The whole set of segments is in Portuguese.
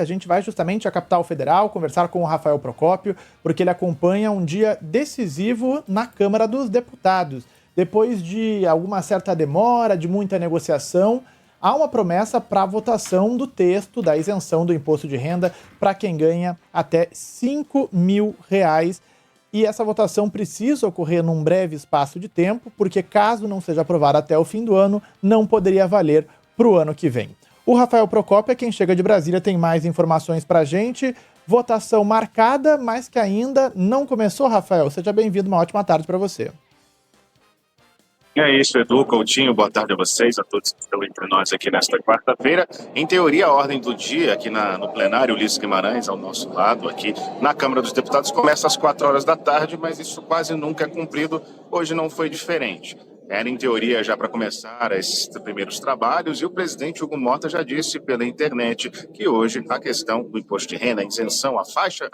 A gente vai justamente à capital federal conversar com o Rafael Procópio, porque ele acompanha um dia decisivo na Câmara dos Deputados. Depois de alguma certa demora, de muita negociação, há uma promessa para a votação do texto da isenção do imposto de renda para quem ganha até R$ 5.000. E essa votação precisa ocorrer num breve espaço de tempo, porque caso não seja aprovada até o fim do ano, não poderia valer para o ano que vem. O Rafael Procópio é quem chega de Brasília, tem mais informações para a gente. Votação marcada, mas que ainda não começou, Rafael. Seja bem-vindo, uma ótima tarde para você. É isso, Edu, Coutinho, boa tarde a vocês, a todos que estão entre nós aqui nesta quarta-feira. Em teoria, a ordem do dia aqui no plenário, Ulisses Guimarães, ao nosso lado, aqui na Câmara dos Deputados, começa às 4 horas da tarde, mas isso quase nunca é cumprido. Hoje não foi diferente. Era, em teoria, já para começar esses primeiros trabalhos, e o presidente Hugo Mota já disse pela internet que hoje a questão do imposto de renda, a isenção, a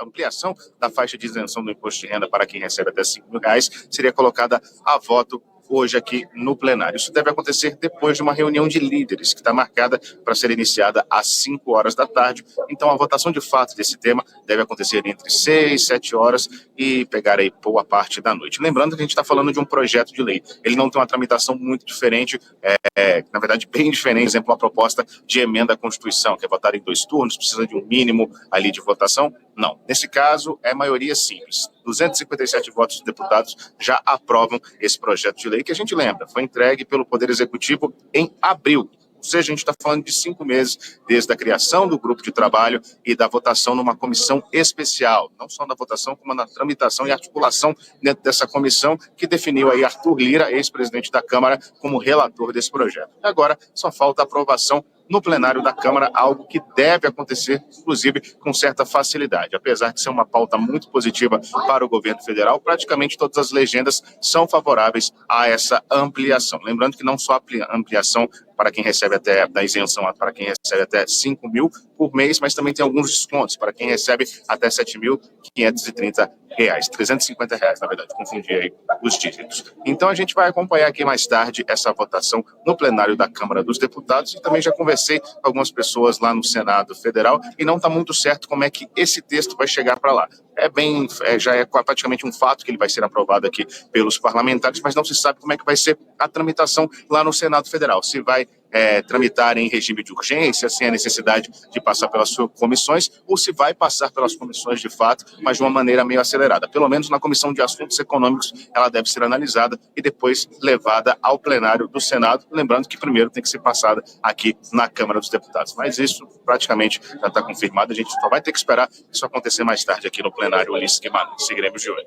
ampliação da faixa de isenção do imposto de renda para quem recebe até R$ 5.000 seria colocada a voto hoje aqui no plenário. Isso deve acontecer depois de uma reunião de líderes que está marcada para ser iniciada às 5 horas da tarde. Então a votação de fato desse tema deve acontecer entre 6 e 7 horas e pegar aí boa parte da noite. Lembrando que a gente está falando de um projeto de lei. Ele não tem uma tramitação muito diferente, na verdade bem diferente, por exemplo, uma proposta de emenda à Constituição, que é votada em 2 turnos, precisa de um mínimo ali de votação. Não. Nesse caso, é maioria simples. 257 votos de deputados já aprovam esse projeto de lei, que a gente lembra, foi entregue pelo Poder Executivo em abril. Ou seja, a gente está falando de 5 meses desde a criação do grupo de trabalho e da votação numa comissão especial. Não só na votação, como na tramitação e articulação dentro dessa comissão que definiu aí Arthur Lira, ex-presidente da Câmara, como relator desse projeto. E agora só falta a aprovação no plenário da Câmara, algo que deve acontecer, inclusive, com certa facilidade. Apesar de ser uma pauta muito positiva para o governo federal, praticamente todas as legendas são favoráveis a essa ampliação. Lembrando que não só a ampliação para quem recebe da isenção para quem recebe até 5 mil por mês, mas também tem alguns descontos para quem recebe até R$ 7.530, R$ 350, na verdade, confundi aí os dígitos. Então a gente vai acompanhar aqui mais tarde essa votação no plenário da Câmara dos Deputados e também já conversei com algumas pessoas lá no Senado Federal e não está muito certo como é que esse texto vai chegar para lá. Já é praticamente um fato que ele vai ser aprovado aqui pelos parlamentares, mas não se sabe como é que vai ser a tramitação lá no Senado Federal. Se vai tramitar em regime de urgência, sem a necessidade de passar pelas suas comissões, ou se vai passar pelas comissões de fato, mas de uma maneira meio acelerada. Pelo menos na Comissão de Assuntos Econômicos, ela deve ser analisada e depois levada ao plenário do Senado, lembrando que primeiro tem que ser passada aqui na Câmara dos Deputados. Mas isso praticamente já está confirmado, a gente só vai ter que esperar isso acontecer mais tarde aqui no plenário Ulisses Guimarães. Seguiremos de olho.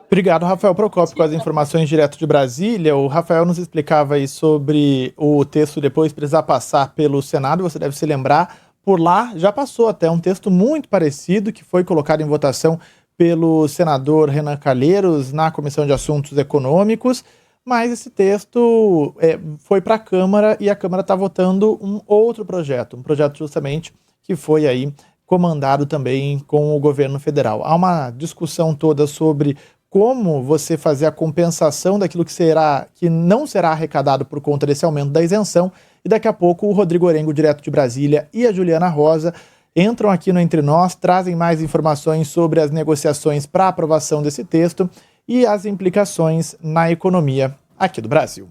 Obrigado, Rafael Procópio, com as informações direto de Brasília. O Rafael nos explicava aí sobre o texto depois precisar passar pelo Senado. Você deve se lembrar, por lá já passou até um texto muito parecido que foi colocado em votação pelo senador Renan Calheiros na Comissão de Assuntos Econômicos, mas esse texto foi para a Câmara e a Câmara está votando um outro projeto, um projeto justamente que foi aí comandado também com o governo federal. Há uma discussão toda sobre como você fazer a compensação daquilo que não será arrecadado por conta desse aumento da isenção. E daqui a pouco o Rodrigo Orengo, direto de Brasília, e a Juliana Rosa entram aqui no Entre Nós, trazem mais informações sobre as negociações para aprovação desse texto e as implicações na economia aqui do Brasil.